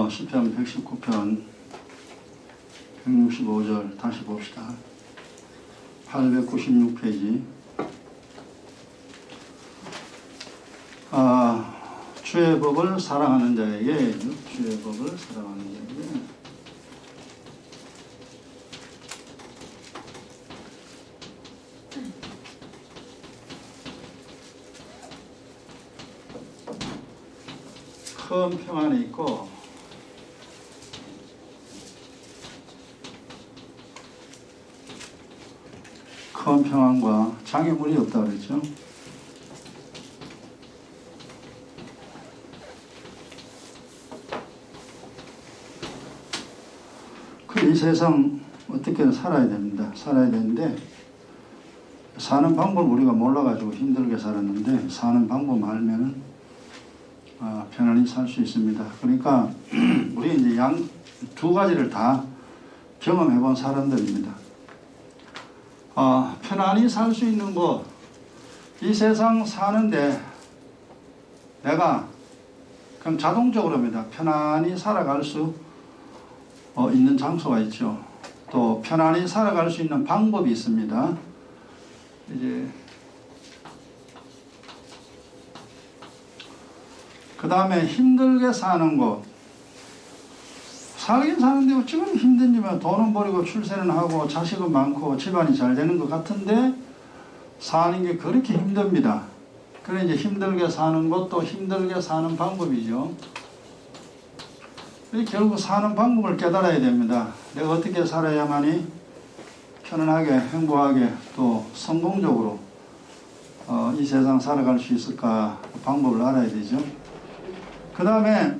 시편 119편 165절 다시 봅시다. 896페이지. 주의 법을 사랑하는 자에게, 주의 법을 사랑하는 자에게 큰 평안이 있고 큰 평안과 장애물이 없다 그랬죠. 이 세상 어떻게든 살아야 됩니다. 살아야 되는데 사는 방법을 우리가 몰라가지고 힘들게 살았는데 사는 방법 알면은 편안히 살 수 있습니다. 그러니까 우리 이제 두 가지를 다 경험해 본 사람들입니다. 편안히 살 수 있는 것, 이 세상 사는데 내가 그럼 자동적으로입니다. 편안히 살아갈 수 있는 장소가 있죠. 또 편안히 살아갈 수 있는 방법이 있습니다. 이제 그 다음에 힘들게 사는 것. 살긴 사는데 어찌면 힘든지만 돈은 벌이고 출세는 하고 자식은 많고 집안이 잘 되는 것 같은데 사는 게 그렇게 힘듭니다. 그래 이제 힘들게 사는 것도 힘들게 사는 방법이죠. 결국 사는 방법을 깨달아야 됩니다. 내가 어떻게 살아야만이 편안하게 행복하게 또 성공적으로 이 세상 살아갈 수 있을까 방법을 알아야 되죠. 그 다음에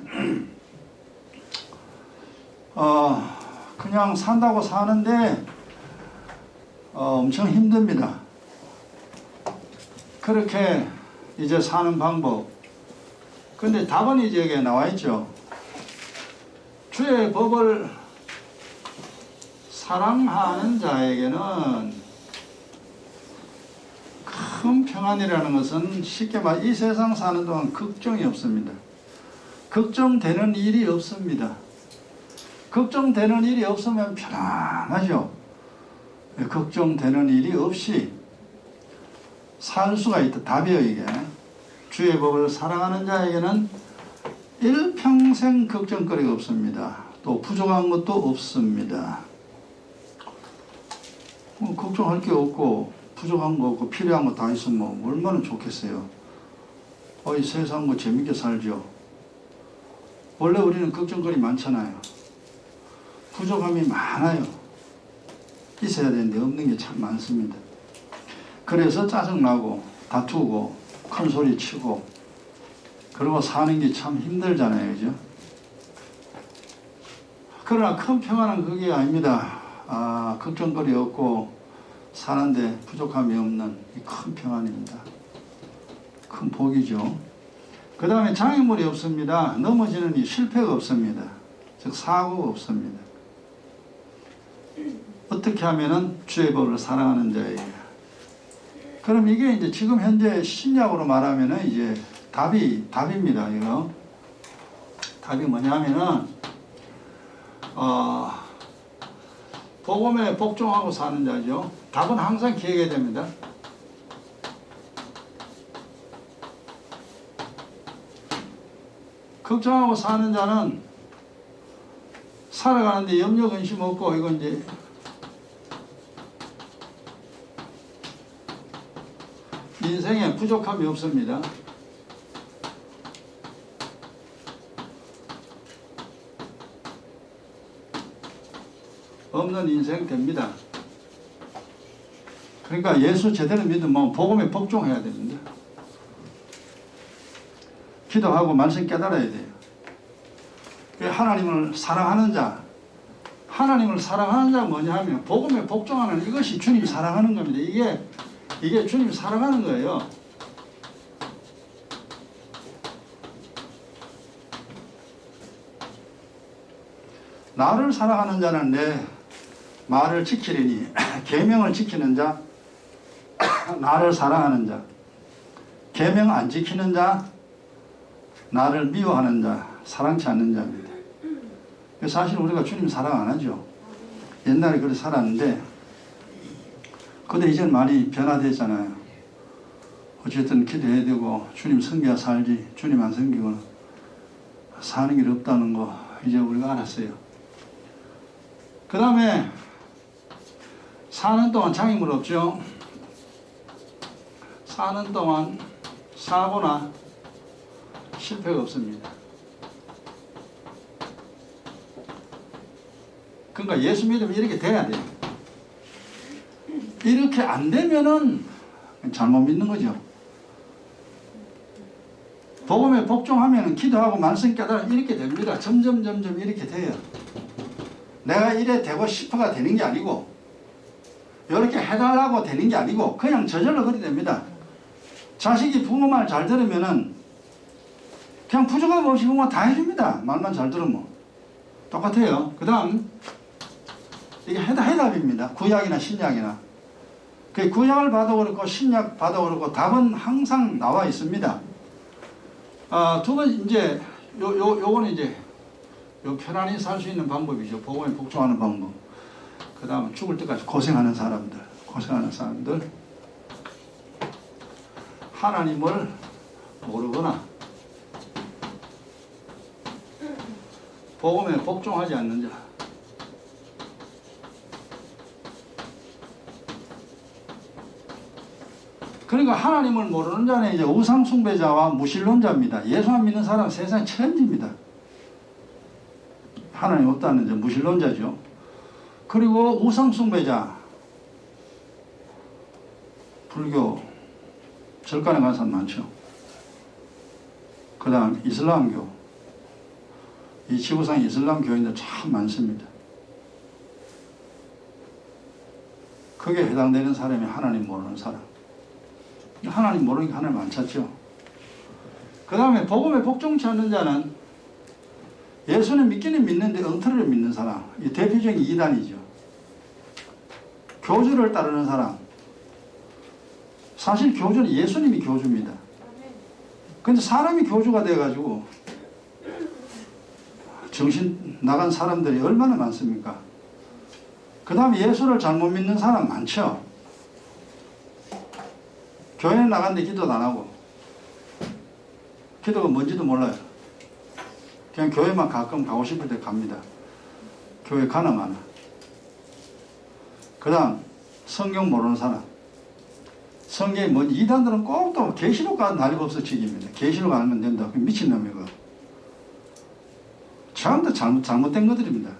그냥 산다고 사는데 엄청 힘듭니다. 그렇게 이제 사는 방법. 근데 답은 이제 여기에 나와 있죠. 주의 법을 사랑하는 자에게는 큰 평안이라는 것은 쉽게 말 이 세상 사는 동안 걱정이 없습니다. 걱정되는 일이 없습니다. 걱정되는 일이 없으면 편안하죠. 걱정되는 일이 없이 살 수가 있다. 답이에요 이게. 주의 법을 사랑하는 자에게는 일평생 걱정거리가 없습니다. 또 부족한 것도 없습니다. 걱정할 게 없고 부족한 거 없고 필요한 거 다 있으면 얼마나 좋겠어요. 이 세상 뭐 재밌게 살죠. 원래 우리는 걱정거리 많잖아요. 부족함이 많아요. 있어야 되는데 없는 게 참 많습니다. 그래서 짜증나고 다투고 큰 소리 치고 그러고 사는 게 참 힘들잖아요. 그죠? 그러나 큰 평안은 그게 아닙니다. 걱정거리 없고 사는데 부족함이 없는 이 큰 평안입니다. 큰 복이죠. 그 다음에 장애물이 없습니다. 넘어지는 이 실패가 없습니다. 즉 사고가 없습니다. 어떻게 하면은 주의 법을 사랑하는 자예요. 그럼 이게 이제 지금 현재 신약으로 말하면은 이제 답입니다. 이거 답이 뭐냐면은 복음에 복종하고 사는 자죠. 답은 항상 기억해야 됩니다. 걱정하고 사는 자는 살아가는데 염려 근심 없고 이건 이제 인생에 부족함이 없습니다. 없는 인생 됩니다. 그러니까 예수 제대로 믿으면 복음에 복종해야 됩니다. 기도하고 말씀 깨달아야 돼요. 하나님을 사랑하는 자, 하나님을 사랑하는 자가 뭐냐 하면 복음에 복종하는 이것이 주님 사랑하는 겁니다. 이게 주님 사랑하는 거예요. 나를 사랑하는 자는 내 말을 지키리니 계명을 지키는 자 나를 사랑하는 자, 계명 안 지키는 자 나를 미워하는 자, 사랑치 않는 자입니다. 사실 우리가 주님 사랑 안 하죠. 옛날에 그렇게 살았는데 근데 이제는 많이 변화됐잖아요. 어쨌든 기도해야 되고 주님 섬겨야 살지 주님 안 섬기고는 사는 길 없다는 거 이제 우리가 알았어요. 그 다음에 사는 동안 장애물 없죠. 사는 동안 사고나 실패가 없습니다. 그러니까 예수 믿으면 이렇게 돼야 돼요. 이렇게 안 되면은 잘못 믿는 거죠. 복음에 복종하면 기도하고 말씀 깨달아 이렇게 됩니다. 점점 이렇게 돼요. 내가 이래 되고 싶어가 되는 게 아니고 이렇게 해달라고 되는 게 아니고 그냥 저절로 그렇게 됩니다. 자식이 부모 말 잘 들으면은 그냥 부족함 없이 부모가 다 해줍니다. 말만 잘 들으면 똑같아요. 그 다음 이게 해답입니다. 구약이나 신약이나 그 구약을 봐도 그렇고 신약 봐도 그렇고 답은 항상 나와 있습니다. 두 번 이제 요거는 이제 요 편안히 살 수 있는 방법이죠. 복음에 복종하는 방법. 그 다음 죽을 때까지 고생하는 사람들 하나님을 모르거나 복음에 복종하지 않는 자. 그러니까 하나님을 모르는 자는 이제 우상숭배자와 무신론자입니다. 예수 안 믿는 사람은 세상 천지입니다. 하나님 없다는 자 무신론자죠. 그리고 우상숭배자, 불교 절간에 가는 사람 많죠. 그 다음 이슬람교, 이 지구상 이슬람 교인들 참 많습니다. 그게 해당되는 사람이 하나님 모르는 사람. 하나님 모르니까 하나님 안 찾죠. 그 다음에 복음에 복종치 않는 자는 예수는 믿기는 믿는데 엉터리를 믿는 사람. 이 대표적인 이단이죠. 교주를 따르는 사람. 사실 교주는 예수님이 교주입니다. 근데 사람이 교주가 돼가지고 정신 나간 사람들이 얼마나 많습니까? 그 다음에 예수를 잘못 믿는 사람 많죠. 교회에 나갔는데 기도도 안 하고 기도가 뭔지도 몰라요. 그냥 교회만 가끔 가고 싶을 때 갑니다. 교회 가나 마나. 그 다음 성경 모르는 사람. 성경이 뭐 이단들은 꼭 또 계시록 가는 난리 법석치기입니다. 계시록 알면 된다. 미친놈이고. 전부 다 잘못된 것들입니다.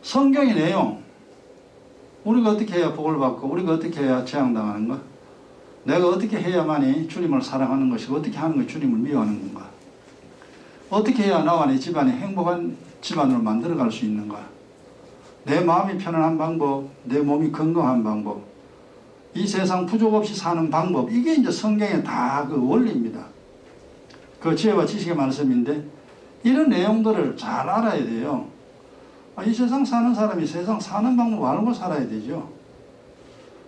성경의 내용, 우리가 어떻게 해야 복을 받고 우리가 어떻게 해야 재앙당하는 거, 내가 어떻게 해야만이 주님을 사랑하는 것이고 어떻게 하는 것이 주님을 미워하는 건가, 어떻게 해야 나와 내 집안이 행복한 집안으로 만들어갈 수 있는가, 내 마음이 편안한 방법, 내 몸이 건강한 방법, 이 세상 부족 없이 사는 방법, 이게 이제 성경의 다 그 원리입니다. 그 지혜와 지식의 말씀인데 이런 내용들을 잘 알아야 돼요. 이 세상 사는 사람이 세상 사는 방법 알고 살아야 되죠.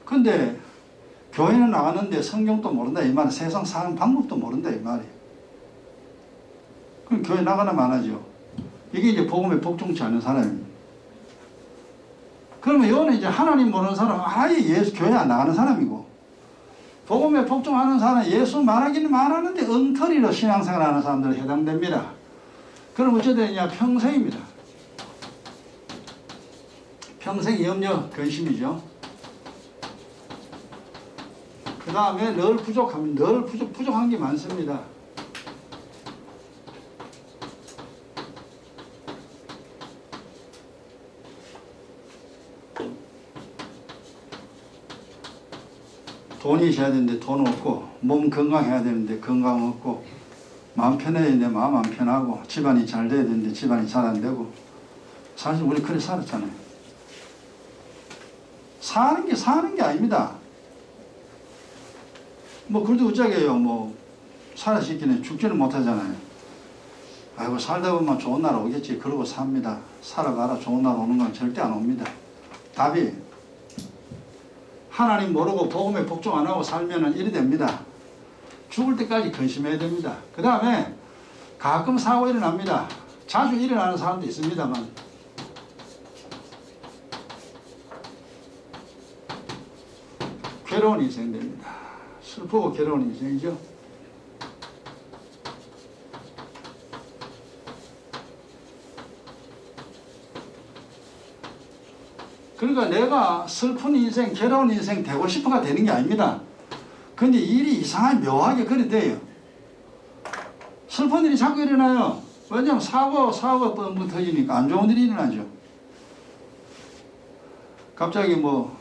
근데 교회는 나가는데 성경도 모른다 이 말은 세상 사는 방법도 모른다 이 말이에요. 그럼 교회 나가나 마나죠. 이게 이제 복음에 복종치 않은 사람입니다. 그러면 이거는 이제 하나님 모르는 사람, 아예 예수 교회 안 나가는 사람이고, 복음에 복종하는 사람, 예수 말하기는 말하는데 엉터리로 신앙생활 하는 사람들 해당됩니다. 그럼 어찌 되냐? 평생입니다. 평생 염려, 근심이죠. 그 다음에 늘 부족하면 늘 부족한 게 많습니다. 돈이 있어야 되는데 돈 없고, 몸 건강해야 되는데 건강 없고, 마음 편해야 되는데 마음 안 편하고, 집안이 잘 돼야 되는데 집안이 잘 안 되고. 사실 우리 그렇게 살았잖아요. 사는 게 아닙니다. 뭐 그래도 어쩌게요. 뭐 살아 싶기는 죽지는 못하잖아요. 아이고 살다 보면 좋은 날 오겠지 그러고 삽니다. 살아가라 좋은 날 오는 건 절대 안 옵니다. 답이 하나님 모르고 복음에 복종 안 하고 살면은 이리 됩니다. 죽을 때까지 근심해야 됩니다. 그 다음에 가끔 사고 일어납니다. 자주 일어나는 사람도 있습니다만 괴로운 인생 됩니다. 슬프고 괴로운 인생이죠. 그러니까 내가 슬픈 인생, 괴로운 인생 되고 싶어가 되는 게 아닙니다. 근데 일이 이상하게 묘하게 그래 돼요. 슬픈 일이 자꾸 일어나요. 왜냐하면 사고가 뻥뻥 터지니까 안 좋은 일이 일어나죠. 갑자기 뭐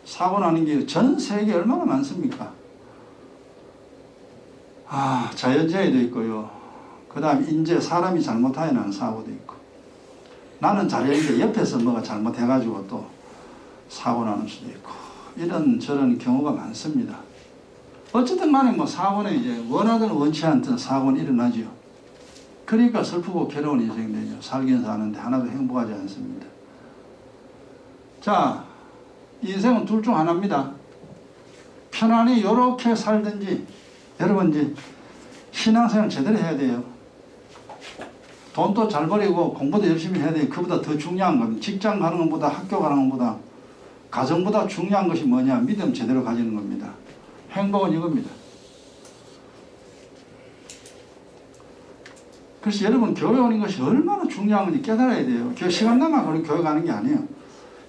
사고 나는 게 전 세계에 얼마나 많습니까? 자연재해도 있고요. 그 다음에 인제 사람이 잘못하여 나는 사고도 있고. 나는 잘했는데 옆에서 뭐가 잘못해가지고 또 사고 나는 수도 있고. 이런 저런 경우가 많습니다. 어쨌든 간에 뭐 사고는 이제 원하든 원치 않든 사고는 일어나죠. 그러니까 슬프고 괴로운 인생이 되죠. 살긴 사는데 하나도 행복하지 않습니다. 자, 인생은 둘 중 하나입니다. 편안히 요렇게 살든지, 여러분 이제 신앙생활 제대로 해야 돼요. 돈도 잘 벌이고 공부도 열심히 해야 돼요. 그보다 더 중요한 건 직장 가는 것보다 학교 가는 것보다 가정보다 중요한 것이 뭐냐? 믿음 제대로 가지는 겁니다. 행복은 이겁니다. 그래서 여러분 교회 오는 것이 얼마나 중요한 건지 깨달아야 돼요. 시간 남아 교회 가는 게 아니에요.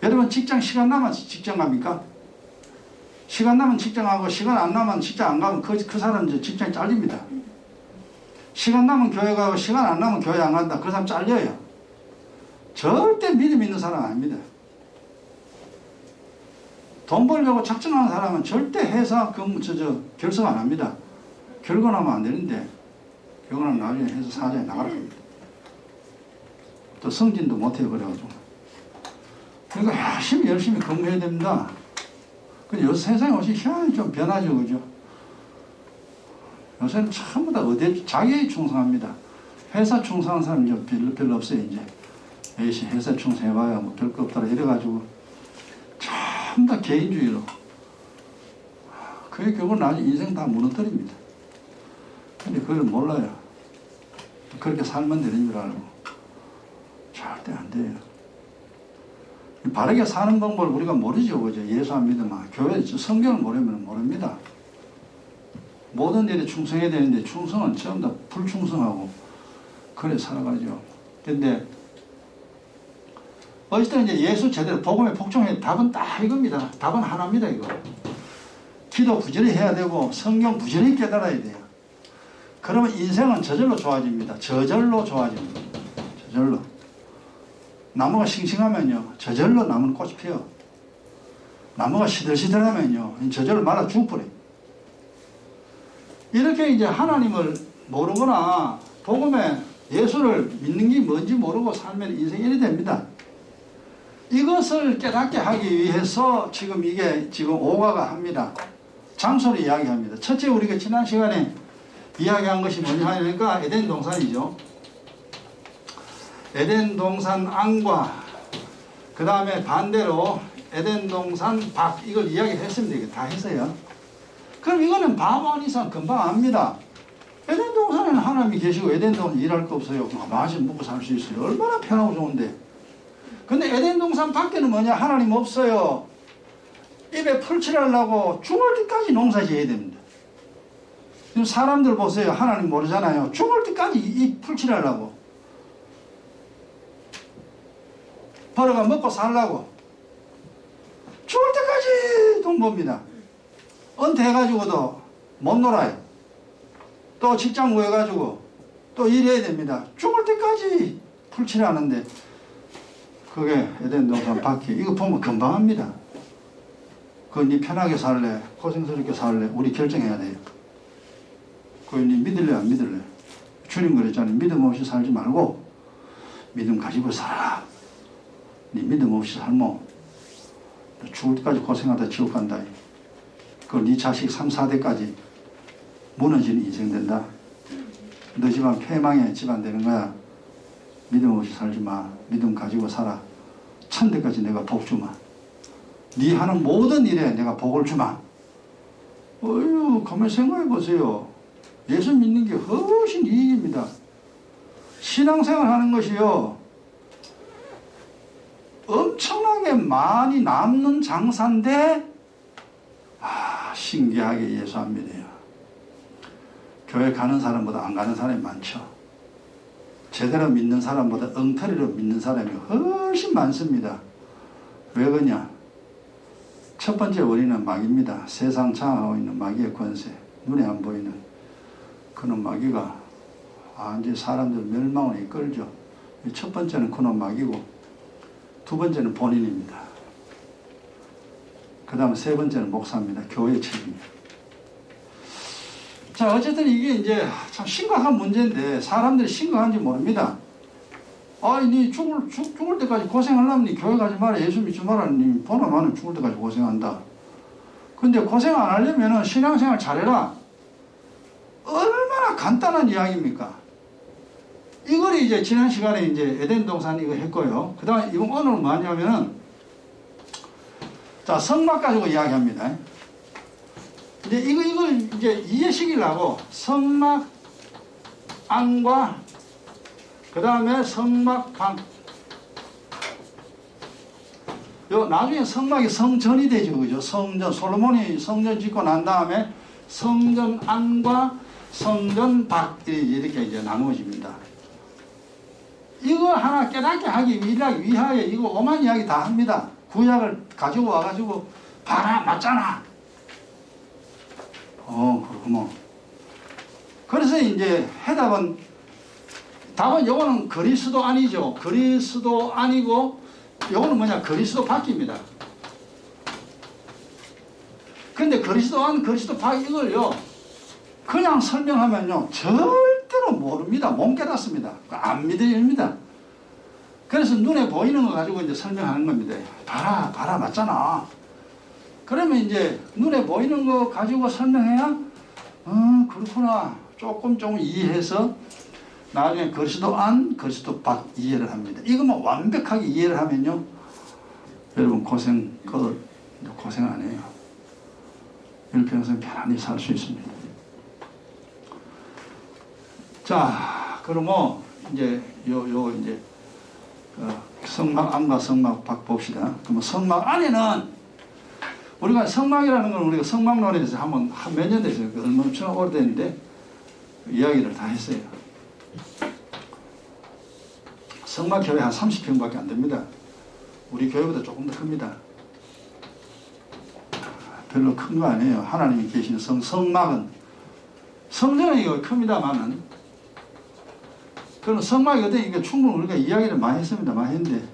여러분 직장 시간 남아 직장 갑니까? 시간 나면 직장 가고 시간 안 나면 직장 안 가면 그 사람 이제 직장이 잘립니다. 시간 나면 교회 가고 시간 안 나면 교회 안 간다. 그 사람 잘려요. 절대 믿음 있는 사람 아닙니다. 돈 벌려고 작정하는 사람은 절대 회사 결석 안 합니다. 결혼하면 안 되는데 결혼하면 나중에 회사 사장에 나가라 합니다. 또 승진도 못 해버려가지고. 그러니까 열심히 근무해야 됩니다. 근데 요새 세상에 옷이 희한히 좀 변하죠, 그죠? 요새는 전부 다 자기에 충성합니다. 회사 충성하는 사람이 별로 없어요, 이제. 에이씨, 회사 충성해봐야 뭐 별거 없더라, 이래가지고. 전부 다 개인주의로. 그게 결국 나중에 인생 다 무너뜨립니다. 근데 그걸 몰라요. 그렇게 살면 되는 줄 알고. 절대 안 돼요. 바르게 사는 방법을 우리가 모르죠, 그죠? 예수 안 믿으면. 교회, 성경을 모르면 모릅니다. 모든 일에 충성해야 되는데 충성은 전부 다 불충성하고 그래 살아가죠. 근데 어쨌든 이제 예수 제대로 복음에 복종해 답은 딱 이겁니다. 답은 하나입니다, 이거. 기도 부지런히 해야 되고 성경 부지런히 깨달아야 돼요. 그러면 인생은 저절로 좋아집니다. 저절로 좋아집니다. 저절로. 나무가 싱싱하면요, 저절로 나무는 꽃이 피어. 나무가 시들시들하면요, 저절로 말아 죽어버려요. 이렇게 이제 하나님을 모르거나 복음에 예수를 믿는 게 뭔지 모르고 살면 인생이 이래 됩니다. 이것을 깨닫게 하기 위해서 지금 오가가 합니다. 장소를 이야기합니다. 첫째, 우리가 지난 시간에 이야기한 것이 뭐냐 하니까 에덴 동산이죠. 에덴 동산 안과 그 다음에 반대로 에덴 동산 밖, 이걸 이야기했습니다. 이거 다 했어요. 그럼 이거는 바보 아닌 이상 금방 압니다. 에덴 동산에는 하나님이 계시고 에덴 동산 일할 거 없어요. 마시 먹고 살 수 있어요. 얼마나 편하고 좋은데. 근데 에덴 동산 밖에는 뭐냐? 하나님 없어요. 입에 풀칠하려고 죽을 때까지 농사 지어야 됩니다. 지금 사람들 보세요. 하나님 모르잖아요. 죽을 때까지 입 풀칠하려고. 벌어가 먹고 살라고. 죽을 때까지 돈 법니다. 은퇴해가지고도 못 놀아요. 또 직장 구해가지고 또 일해야 됩니다. 죽을 때까지 풀칠하는데 그게 에덴 동산 밖에 이거 보면 금방 합니다. 그거 니 편하게 살래? 고생스럽게 살래? 우리 결정해야 돼요. 그거 니 믿을래? 안 믿을래? 주님 그랬잖아요. 믿음 없이 살지 말고 믿음 가지고 살아라. 니 믿음 없이 살면 죽을 때까지 고생하다 지옥 간다. 그 네 자식 3, 4대까지 무너지는 인생 된다. 너 집안 폐망의 집안 되는 거야. 믿음 없이 살지 마. 믿음 가지고 살아. 1000대까지 내가 복 주마. 네 하는 모든 일에 내가 복을 주마. 가만히 생각해 보세요. 예수 믿는 게 훨씬 이익입니다. 신앙생활 하는 것이요 엄청나게 많이 남는 장사인데 신기하게 예수 안 믿어요. 교회 가는 사람보다 안 가는 사람이 많죠. 제대로 믿는 사람보다 엉터리로 믿는 사람이 훨씬 많습니다. 왜 그러냐? 첫 번째 원인은 마귀입니다. 세상 장악하고 있는 마귀의 권세, 눈에 안 보이는 그런 마귀가 이제 사람들 멸망으로 이끌죠. 첫 번째는 그놈 마귀고, 두 번째는 본인입니다. 그 다음에 세 번째는 목사입니다. 교회 책임입니다. 자, 어쨌든 이게 이제 참 심각한 문제인데 사람들이 심각한지 모릅니다. 니 죽을 때까지 고생하려면 니 교회 가지 마라, 예수 믿지 마라, 니 보나 마나 죽을 때까지 고생한다. 근데 고생 안 하려면 신앙생활 잘해라. 얼마나 간단한 이야기입니까? 이걸 이제 지난 시간에 이제 에덴 동산 이거 했고요. 그 다음에 이번 오늘은 뭐냐면은, 자, 성막 가지고 이야기합니다. 이제 이걸 이제 이해시키려고 성막 안과 그 다음에 성막 방. 나중에 성막이 성전이 되죠. 그죠? 성전, 솔로몬이 성전 짓고 난 다음에 성전 안과 성전 밖 이렇게 이제 나누어집니다. 이거 하나 깨닫게 하기 위하여 이거 오만 이야기 다 합니다. 구약을 가지고 와가지고 봐라, 맞잖아. 그렇구먼. 그래서 이제 답은 요거는 그리스도 아니죠. 그리스도 아니고 요거는 뭐냐, 그리스도 밖입니다. 근데 그리스도 안, 그리스도 밖 이걸요 그냥 설명하면요 절대로 모릅니다. 못 깨닫습니다. 안 믿어집니다. 그래서 눈에 보이는 거 가지고 이제 설명하는 겁니다. 봐라, 맞잖아. 그러면 이제 눈에 보이는 거 가지고 설명해야 그렇구나 조금 이해해서 나중에 그리스도 안, 그리스도 밖 이해를 합니다. 이거만 완벽하게 이해를 하면요 여러분 고생 안 해요. 일평생 편안히 살 수 있습니다. 자, 그러면 이제 이제 성막 안과 성막 밖 봅시다. 그러면 성막 안에는 우리가 성막이라는 건 우리가 성막론에서 한번 몇 년 됐어요. 얼마나 오래됐는데 이야기를 다 했어요. 성막 교회 한 30평밖에 안 됩니다. 우리 교회보다 조금 더 큽니다. 별로 큰 거 아니에요. 하나님이 계시는 성막은 성전은 이거 큽니다만은 그럼 성막이 어때? 이게 충분히 우리가 이야기를 많이 했습니다. 많이 했는데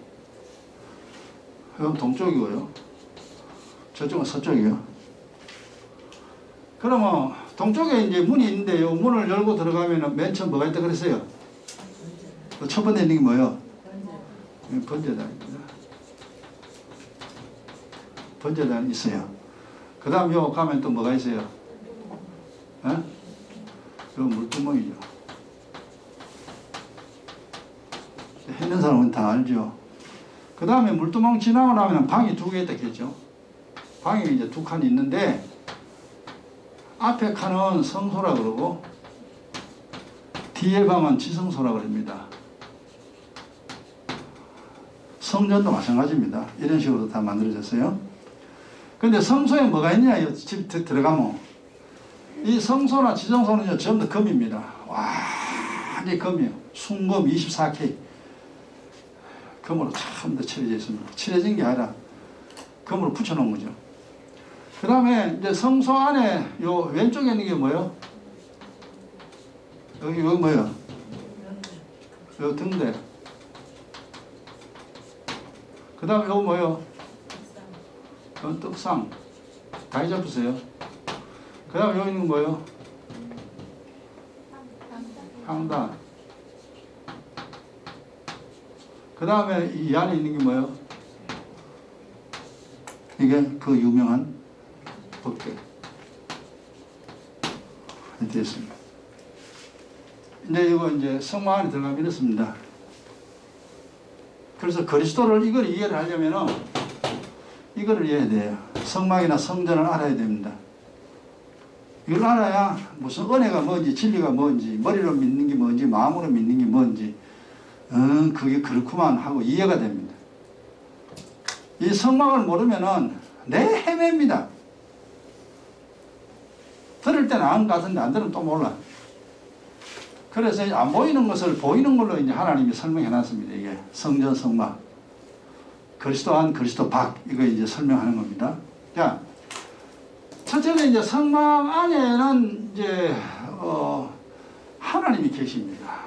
이건 동쪽이고요. 저쪽은 서쪽이요. 그러면 동쪽에 이제 문이 있는데 요 문을 열고 들어가면 맨 처음 뭐가 있다 그랬어요? 첫 번째 있는 게 뭐예요? 번제단입니다. 번제단 있어요. 그 다음 요 가면 또 뭐가 있어요? 요 물두멍이죠. 했는 사람은 다 알죠. 그 다음에 물두멍 지나고 나면 방이 두 개 있다 했죠. 방이 이제 두 칸이 있는데 앞에 칸은 성소라 그러고 뒤에 방은 지성소라 그럽니다. 성전도 마찬가지입니다. 이런 식으로 다 만들어졌어요. 근데 성소에 뭐가 있냐? 집 들어가면 이 성소나 지성소는 전부 다 금입니다. 완전히 금이에요. 순금 24K 금으로 전부 다 칠해져 있습니다. 칠해진 게 아니라 금으로 붙여놓은 거죠. 그 다음에 이제 성소 안에 요 왼쪽에 있는 게 뭐예요? 여기 뭐예요? 요 등대. 그 다음에 요 뭐예요? 요 떡상. 다 잊어보세요. 그 다음에 여기 있는 거 뭐예요? 향단. 그 다음에 이 안에 있는 게 뭐예요? 이게 그 유명한 법궤. 됐습니다. 이제 이거 이제 성막 안에 들어가면 이렇습니다. 그래서 그리스도를 이걸 이해를 하려면은 이거를 이해해야 돼요. 성막이나 성전을 알아야 됩니다. 이걸 알아야 무슨 은혜가 뭔지 진리가 뭔지 머리로 믿는 게 뭔지 마음으로 믿는 게 뭔지 그게 그렇구만 하고 이해가 됩니다. 이 성막을 모르면은 내 헤맵니다. 들을 때는 안 같은데 안 들으면 또 몰라. 그래서 안 보이는 것을 보이는 걸로 이제 하나님이 설명해 놨습니다. 이게 성전 성막, 그리스도 안 그리스도 밖, 이거 이제 설명하는 겁니다. 자, 첫째는 이제 성막 안에는 이제 하나님이 계십니다.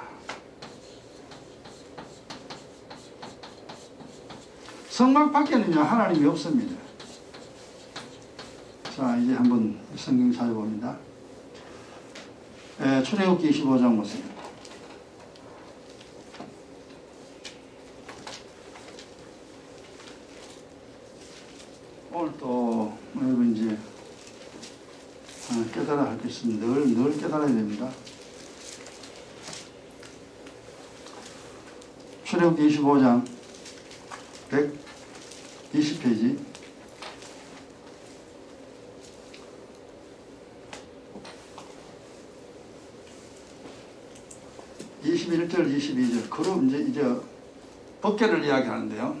성막 밖에는요 하나님이 없습니다. 자, 이제 한번 성경 찾아봅니다. 출애굽기 25장 보세요. 오늘 또 여러분 이제 깨달아야 할 게 있습니다. 늘 깨달아야 됩니다. 출애굽기 25장 120페이지 21절 22절 그럼 이제 법궤를 이야기하는데요.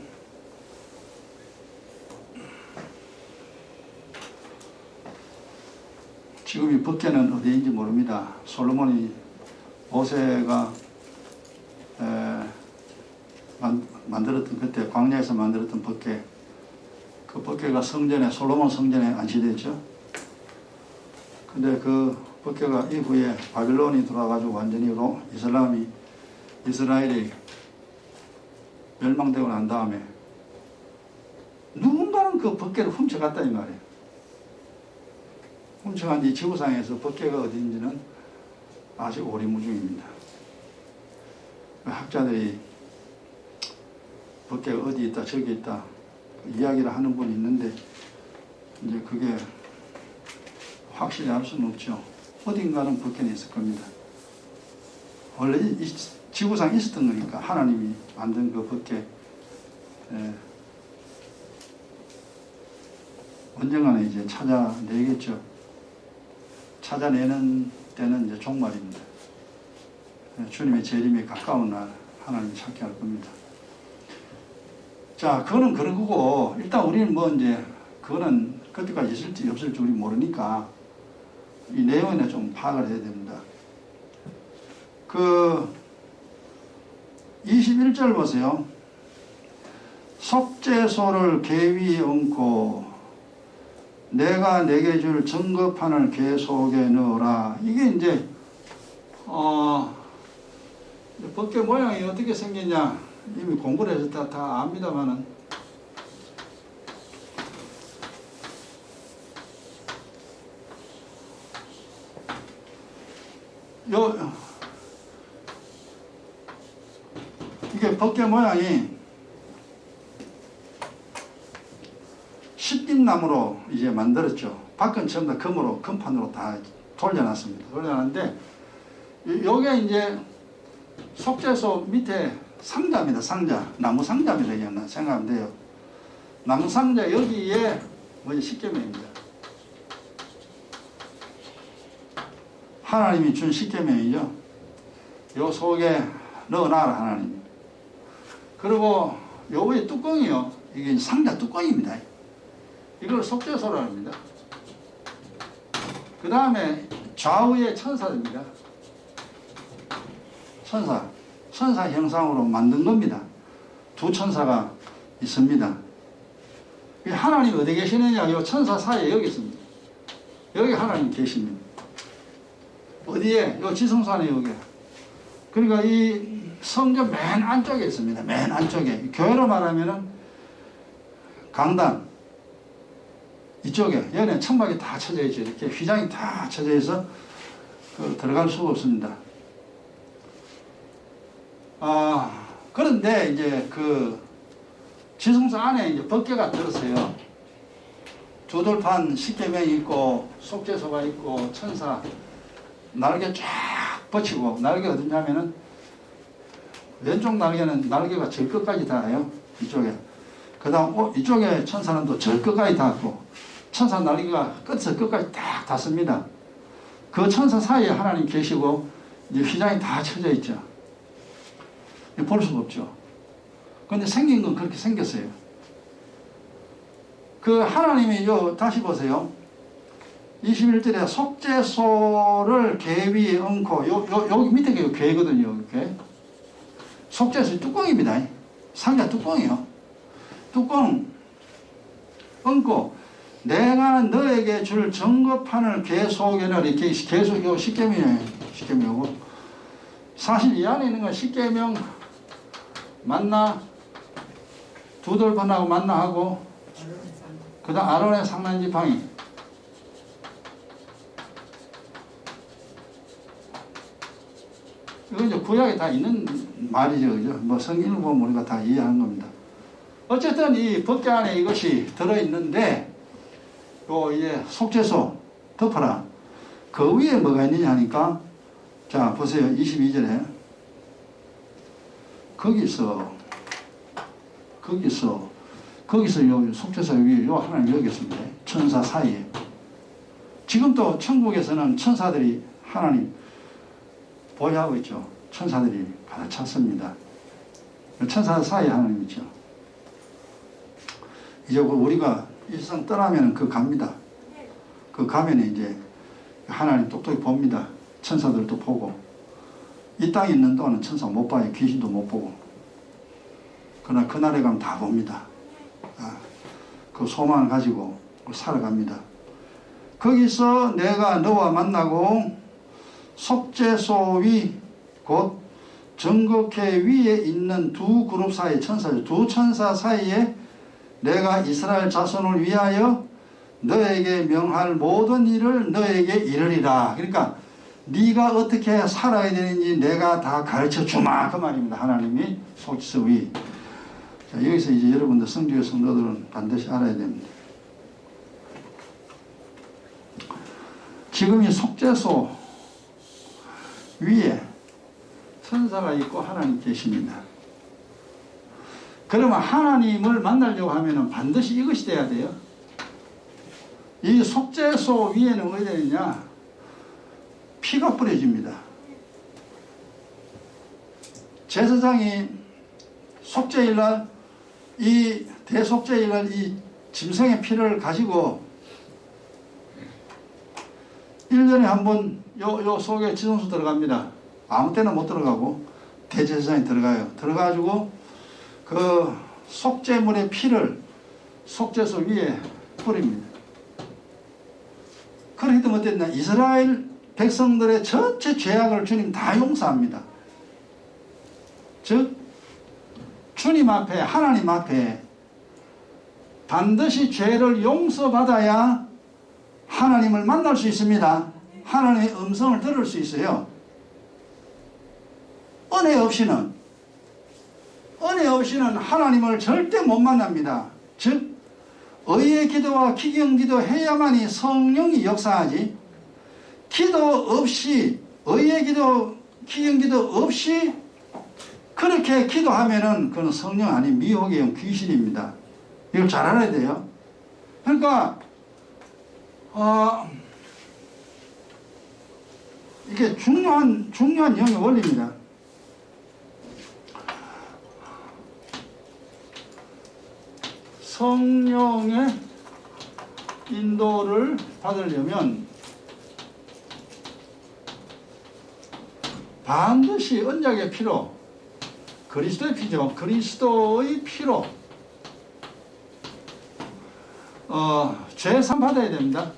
지금 이 법궤는 어디인지 모릅니다. 솔로몬이 모세가 만들었던 그때 광야에서 만들었던 법궤, 그 법궤가 성전에 솔로몬 성전에 안치됐죠. 근데 그 법궤가 이후에 바빌론이 들어와가지고 완전히 이스라엘이 멸망되고 난 다음에 누군가는 그 법궤를 훔쳐갔다 이 말이에요. 훔쳐간 이 지구상에서 법궤가 어디인지는 아직 오리무중입니다. 학자들이 법궤가 어디 있다 저기 있다 이야기를 하는 분이 있는데 이제 그게 확실히 알 수는 없죠. 어딘가는 법궤는 있을 겁니다. 원래 이 지구상에 있었던 거니까 하나님이 만든 그 법궤 언젠가는 이제 찾아내겠죠. 찾아내는 때는 이제 종말입니다. 주님의 재림이 가까운 날 하나님이 찾게 할 겁니다. 자, 그거는 그런 거고, 일단 우리는 뭐 이제 그거는 그때까지 있을지 없을지 우리 모르니까 이 내용이나 좀 파악을 해야 됩니다. 그 21절 보세요. 속죄소를 궤 위에 얹고 내가 내게 줄 증거판을 궤 속에 넣어라. 이게 이제 법궤 모양이 어떻게 생겼냐 이미 공부를 해서 다 압니다만은 이게 법궤 모양이 십빛나무로 이제 만들었죠. 밖은 전부 다 금판으로 다 돌려놨습니다. 돌려놨는데 요게 이제 속죄소 밑에 상자입니다. 상자, 나무 상자입니다. 이게 생각하면 돼요. 나무 상자 여기에 뭐지 십계명입니다. 하나님이 준 십계명이죠. 요 속에 넣어놔라 하나님. 그리고 요 위에 뚜껑이요. 이게 상자 뚜껑입니다. 이걸 속죄소라고 합니다. 그 다음에 좌우에 천사입니다. 천사 형상으로 만든 겁니다. 두 천사가 있습니다. 하나님 어디 계시느냐? 이 천사 사이에 여기 있습니다. 여기 하나님 계십니다. 어디에? 이 지성산에 여기. 그러니까 이 성전 맨 안쪽에 있습니다. 맨 안쪽에. 교회로 말하면은 강단 이쪽에 여기는 천막이 다 쳐져 있죠. 이렇게 휘장이 다 쳐져 있어 들어갈 수가 없습니다. 그런데 이제 그 지성소 안에 이제 법궤가 들었어요. 두돌판 십계명이 있고 속죄소가 있고 천사 날개 쫙 붙이고 날개 어디냐면은 왼쪽 날개는 날개가 저 끝까지 닿아요. 이쪽에. 그 다음 이쪽에 천사는 또 저 끝까지 닿고 천사 날개가 끝에서 끝까지 딱 닿습니다. 그 천사 사이에 하나님 계시고 이제 휘장이 다 쳐져 있죠. 볼 수가 없죠. 근데 생긴 건 그렇게 생겼어요. 그 하나님이 다시 보세요. 21절에 속죄소를 궤 위에 얹고 여기 밑에 게 궤거든요. 이렇게. 속죄소 뚜껑입니다. 상자 뚜껑이요. 뚜껑 얹고 내가 너에게 줄 증거판을 궤 속에는 이렇게 계속 요 십계명이에요. 십계명이고 사실 이 안에 있는 건 십계명 만나 두 돌판하고 만나하고 그 다음 아론의 상난지팡이 이건 이제 구약에 다 있는 말이죠. 그죠? 뭐 성경을 보면 우리가 다 이해하는 겁니다. 어쨌든 이 법궤 안에 이것이 들어있는데 이제 속죄소 덮어라. 그 위에 뭐가 있느냐 하니까 자 보세요. 22절에 거기서 요 속죄소 위에 요 하나님 여기 있습니다. 천사 사이에. 지금 또 천국에서는 천사들이 하나님 보호하고 있죠. 천사들이 가득 찼습니다. 천사 사이에 하나님 있죠. 이제 우리가 이 세상 떠나면 그 갑니다. 그 가면 이제 하나님 똑똑히 봅니다. 천사들도 보고. 이 땅에 있는 동안은 천사 못 봐요. 귀신도 못 보고. 그러나 그날에 가면 다 봅니다. 그 소망을 가지고 살아갑니다. 거기서 내가 너와 만나고 속죄소 위 곧 정극회 위에 있는 두 그룹 사이 천사죠. 두 천사 사이에 내가 이스라엘 자손을 위하여 너에게 명할 모든 일을 너에게 이르리라. 그러니까 네가 어떻게 살아야 되는지 내가 다 가르쳐 주마 그 말입니다. 하나님이 속죄소 위. 자, 여기서 이제 여러분들 성주의 성도들은 반드시 알아야 됩니다. 지금 이 속죄소 위에 천사가 있고 하나님 계십니다. 그러면 하나님을 만나려고 하면 반드시 이것이 돼야 돼요. 이 속죄소 위에는 어디 되느냐? 피가 뿌려집니다. 제사장이 속죄일날 이 대속죄일날 이 짐승의 피를 가지고 1년에 한 번 요 속에 지성소 들어갑니다. 아무 때나 못 들어가고 대제사장이 들어가요. 들어가지고 그 속죄물의 피를 속죄소 위에 뿌립니다. 그렇기 때문에 어땠나? 이스라엘 백성들의 전체 죄악을 주님 다 용서합니다. 즉 주님 앞에 하나님 앞에 반드시 죄를 용서받아야 하나님을 만날 수 있습니다. 하나님의 음성을 들을 수 있어요. 은혜 없이는 하나님을 절대 못 만납니다. 즉 의의 기도와 기경 기도 해야만이 성령이 역사하지, 기도 없이 의의 기도 기경 기도 없이 그렇게 기도하면은 그건 성령 아닌 미혹의 영 귀신입니다. 이걸 잘 알아야 돼요. 그러니까 이게 중요한 영의 원리입니다. 성령의 인도를 받으려면 반드시 언약의 피로, 그리스도의 피죠. 그리스도의 피로 죄 산 받아야 됩니다.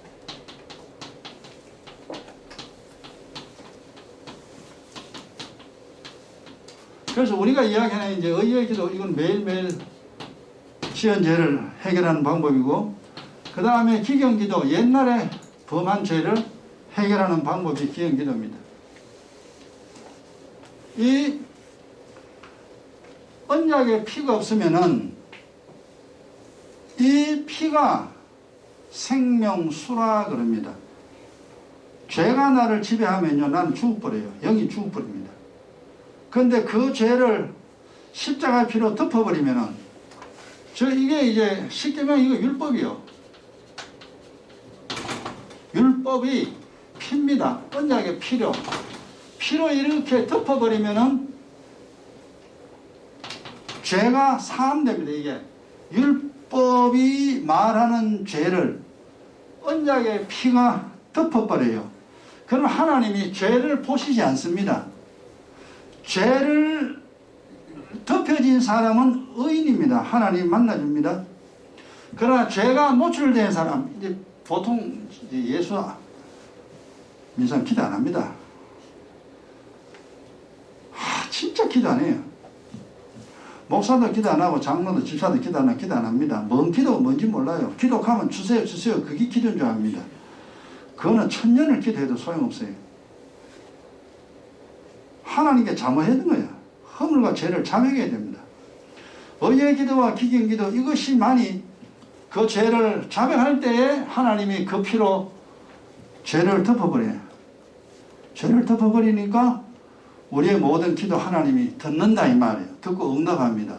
그래서 우리가 이야기하는 이제 의의 기도, 이건 매일매일 지은 죄를 해결하는 방법이고, 그 다음에 기경기도, 옛날에 범한 죄를 해결하는 방법이 기경기도입니다. 이 언약의 피가 없으면은 이 피가 생명수라 그럽니다. 죄가 나를 지배하면요, 나는 죽어버려요. 영이 죽어버립니다. 그런데 그 죄를 십자가의 피로 덮어버리면은, 이게 이제 십계명, 이거 율법이요. 율법이 피입니다. 언약의 피로 이렇게 덮어버리면은 죄가 사함됩니다. 이게 율법이 말하는 죄를 언약의 피가 덮어버려요. 그럼 하나님이 죄를 보시지 않습니다. 죄를 덮여진 사람은 의인입니다. 하나님 만나줍니다. 그러나 죄가 노출된 사람, 이제 보통 예수 민상 기도 안 합니다. 진짜 기도 안 해요. 목사도 기도 안 하고 장로도 집사도 기도 안 합니다. 뭔 기도가 뭔지 몰라요. 기도하면 주세요 주세요 그게 기도인 줄 압니다. 그거는 천년을 기도해도 소용없어요. 하나님께 자모해야 되는 거예요. 허물과 죄를 자백해야 됩니다. 의의 기도와 기경 기도 이것이 많이 그 죄를 자백할 때에 하나님이 그 피로 죄를 덮어버려요. 죄를 덮어버리니까 우리의 모든 기도 하나님이 듣는다 이 말이에요. 듣고 응답합니다.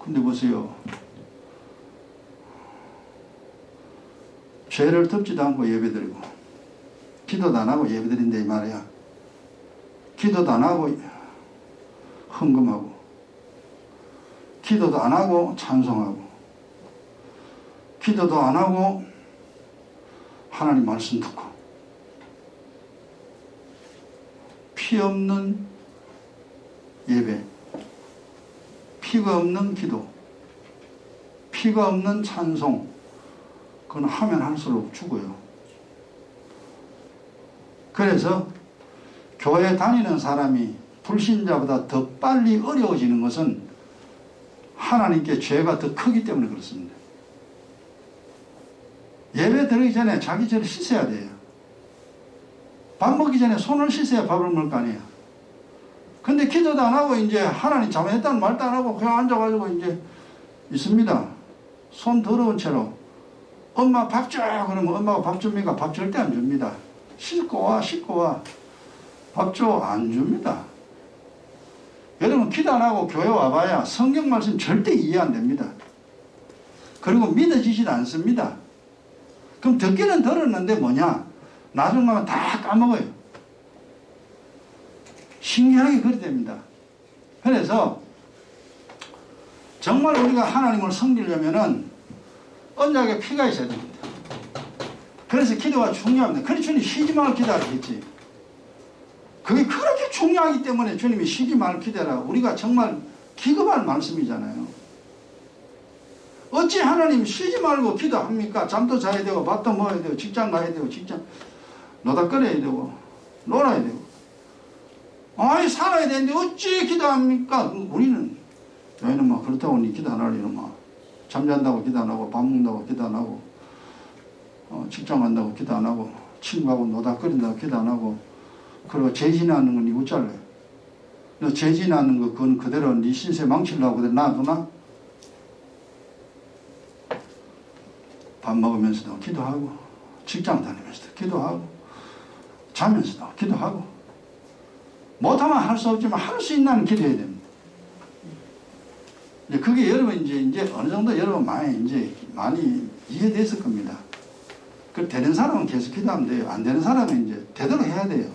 근데 보세요. 죄를 덮지도 않고 예배드리고 기도도 안 하고 예배드린다 이 말이야. 기도도 안 하고 헌금하고 기도도 안 하고 찬송하고 기도도 안 하고 하나님 말씀 듣고 피 없는 예배, 피가 없는 기도, 피가 없는 찬송, 그건 하면 할수록 죽어요. 그래서 교회 다니는 사람이 불신자보다 더 빨리 어려워지는 것은 하나님께 죄가 더 크기 때문에 그렇습니다. 예배 드리기 전에 자기 전에 씻어야 돼요. 밥 먹기 전에 손을 씻어야 밥을 먹을 거 아니에요. 근데 기도도 안 하고 이제 하나님 잘못했다는 말도 안 하고 그냥 앉아가지고 이제 있습니다. 손 더러운 채로. 엄마 밥 줘! 그러면 엄마가 밥 줍니까? 밥 절대 안 줍니다. 씻고 와, 씻고 와. 밥 줘? 안 줍니다. 여러분 기도 안 하고 교회 와봐야 성경 말씀 절대 이해 안 됩니다. 그리고 믿어지지도 않습니다. 그럼 듣기는 들었는데 뭐냐? 나중 가면 다 까먹어요. 신기하게 그리 됩니다. 그래서 정말 우리가 하나님을 섬기려면은 언약의 피가 있어야 됩니다. 그래서 기도가 중요합니다. 그래서 주님이 쉬지 말고 기도하라 했지. 그게 그렇게 중요하기 때문에 주님이 쉬지 말고 기도하라. 우리가 정말 기급할 말씀이잖아요. 어찌 하나님 쉬지 말고 기도합니까? 잠도 자야 되고 밥도 먹어야 되고 직장 가야 되고 직장 노닥거려야 되고 놀아야 되고 아이 살아야 되는데 어찌 기도합니까? 우리는 너희는 막 그렇다고 니 기도 안 하려는 막 잠잔다고 기도 안 하고 밥 먹는다고 기도 안 하고 직장 간다고 기도 안 하고 친구하고 노닥거린다고 기도 안 하고 그리고 죄진하는 건 이거 잘래. 너 죄진하는 거 그건 그대로 네 신세 망치려고 그대로 놔두나? 밥 먹으면서도 기도하고 직장 다니면서도 기도하고 자면서도 기도하고 못하면 할 수 없지만 할 수 있는 한 기도해야 됩니다. 이제 그게 여러분 이제 어느 정도 여러분 많이 이해됐을 겁니다. 그 되는 사람은 계속 기도하면 돼요. 안 되는 사람은 이제 되도록 해야 돼요.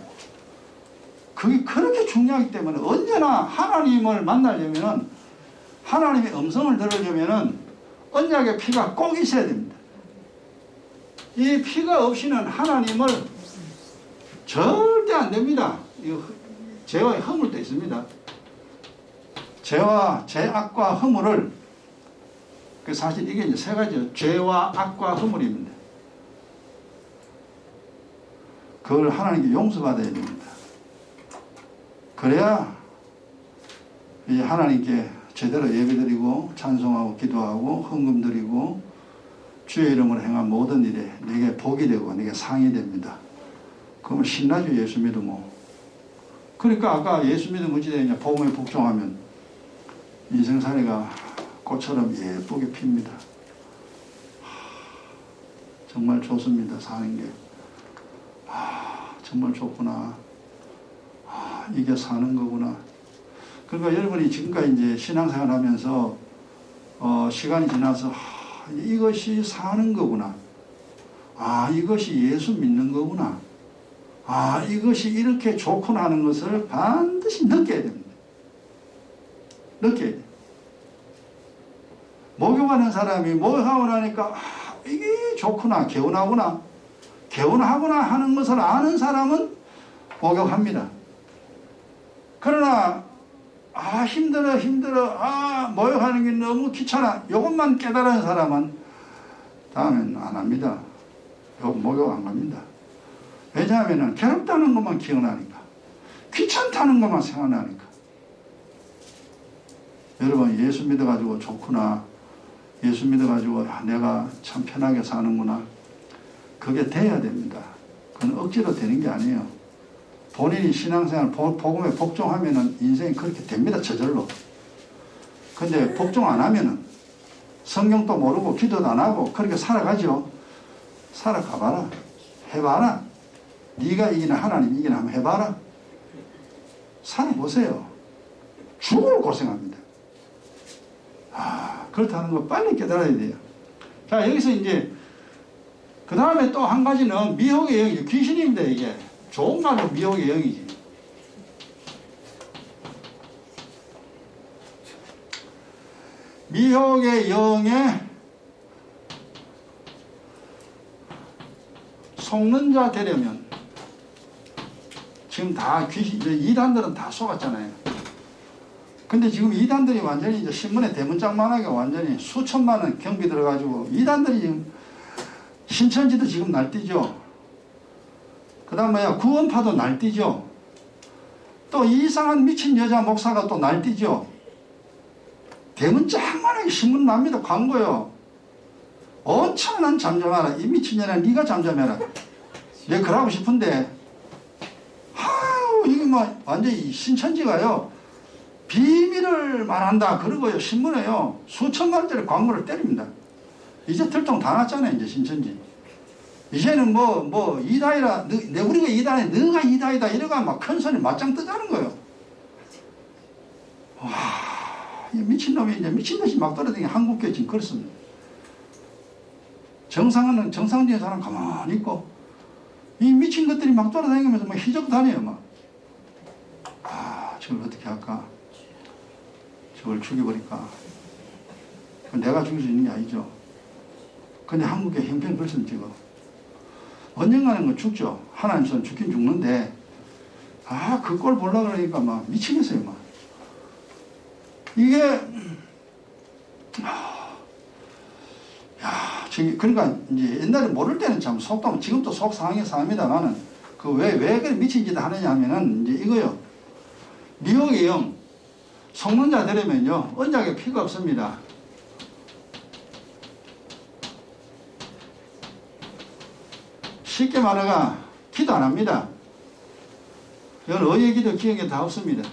그게 그렇게 중요하기 때문에 언제나 하나님을 만나려면은 하나님의 음성을 들으려면은 언약의 피가 꼭 있어야 됩니다. 이 피가 없이는 하나님을 절대 안 됩니다. 죄와 허물도 있습니다. 죄와 죄악과 허물을 사실 이게 이제 세 가지죠. 죄와 악과 허물입니다. 그걸 하나님께 용서받아야 됩니다. 그래야 이 하나님께 제대로 예배드리고 찬송하고 기도하고 헌금 드리고 주의 이름으로 행한 모든 일에 내게 복이 되고 내게 상이 됩니다. 그러면 신나죠. 예수 믿으면. 그러니까 아까 예수 믿으면 어찌 되냐. 복음에 복종하면 인생살이가 꽃처럼 예쁘게 핍니다. 정말 좋습니다. 사는 게. 정말 좋구나. 이게 사는 거구나. 그러니까 여러분이 지금까지 이제 신앙생활 하면서 시간이 지나서 이것이 사는 거구나. 이것이 예수 믿는 거구나. 이것이 이렇게 좋구나 하는 것을 반드시 느껴야 됩니다. 느껴야 돼. 목욕하는 사람이 목욕하고 나니까 이게 좋구나, 개운하구나, 개운하구나 하는 것을 아는 사람은 목욕합니다. 그러나 힘들어 목욕하는 게 너무 귀찮아, 이것만 깨달은 사람은 다음엔 안 합니다. 목욕 안 갑니다. 왜냐하면 괴롭다는 것만 기억나니까, 귀찮다는 것만 생각나니까. 여러분, 예수 믿어가지고 좋구나, 예수 믿어가지고 내가 참 편하게 사는구나, 그게 돼야 됩니다. 그건 억지로 되는 게 아니에요. 본인이 신앙생활 복음에 복종하면은 인생이 그렇게 됩니다. 저절로. 근데 복종 안 하면은 성경도 모르고 기도도 안 하고 그렇게 살아가죠. 살아가봐라. 해봐라. 네가 이기나 하나님 이기나 한번 해봐라. 살아보세요. 죽을 고생합니다. 그렇다는 거 빨리 깨달아야 돼요. 자, 여기서 이제 그 다음에 또 한 가지는 미혹의 영이죠. 귀신입니다. 이게 좋은 말로 미혹의 영이지. 미혹의 영에 속는 자 되려면, 지금 다 귀신, 이단들은 다 속았잖아요. 근데 지금 이단들이 완전히 이제 신문에 대문짝만하게 완전히 수천만 원 경비 들어가지고 이단들이 지금 신천지도 지금 날뛰죠. 그 다음 구원파도 날뛰죠. 또 이상한 미친 여자 목사가 또 날뛰죠. 대문짝만하게 신문 납니다. 광고요. 엄청난 잠잠하라. 이 미친년아 네가 잠잠해라. 내가 그러고 싶은데 이게 뭐 완전히 신천지가요 비밀을 말한다 그러고요 신문에요 수천만짜리 광고를 때립니다. 이제 들통 다 났잖아요. 이제 신천지 이제는 뭐 이다이라 우리가 이다이 너가 이다이다 이러가 막 큰 소리 맞짱 뜨자는 거예요. 와, 이 미친놈이 이제 미친듯이 막 떨어지는 게 한국교회 지금 그렇습니다. 정상적인 사람 가만히 있고 이 미친 것들이 막 돌아다니면서 막 휘적 다녀요. 막 저걸 어떻게 할까, 저걸 죽여버릴까. 내가 죽일 수 있는 게 아니죠. 근데 한국의 형편 그렇습니다. 지금 언젠가는 건 죽죠. 하나님 손 죽긴 죽는데 그 꼴 보려고 그러니까 막 미치겠어요. 막 이게 그러니까 이제 옛날에 모를 때는 참 속도, 지금도 속 상하게 상합니다만은 그 왜 그래 미친 짓을 하느냐 하면은 이제 이거요. 미혹의 영, 속는 자 되려면요 언약에 피가 없습니다. 쉽게 말해가 기도 안 합니다. 이건 의의 기도 기억에 다 없습니다.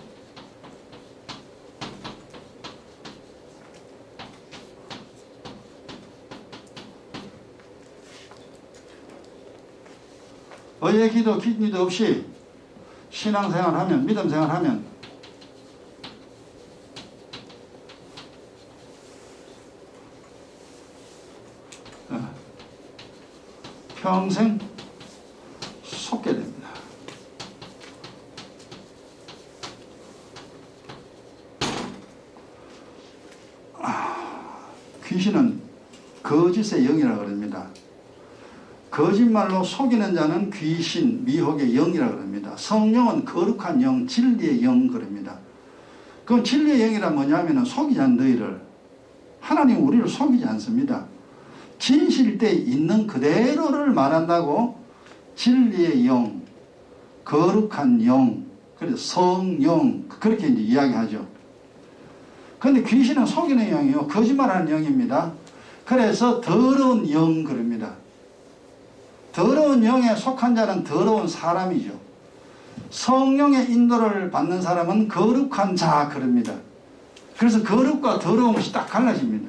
의의 기도 기도 없이 신앙생활하면, 믿음생활하면 평생 속게 됩니다. 귀신은 거짓의 영이라고 그럽니다. 거짓말로 속이는 자는 귀신, 미혹의 영이라고 그럽니다. 성령은 거룩한 영, 진리의 영 그럽니다. 그럼 진리의 영이란 뭐냐면 속이지 않는 너희를, 하나님 우리를 속이지 않습니다. 진실때 있는 그대로를 말한다고 진리의 영, 거룩한 영, 그래서 성령 그렇게 이제 이야기하죠. 그런데 귀신은 속이는 영이요, 거짓말하는 영입니다. 그래서 더러운 영 그럽니다. 더러운 영에 속한 자는 더러운 사람이죠. 성령의 인도를 받는 사람은 거룩한 자 그럽니다. 그래서 거룩과 더러운 것이 딱 갈라집니다.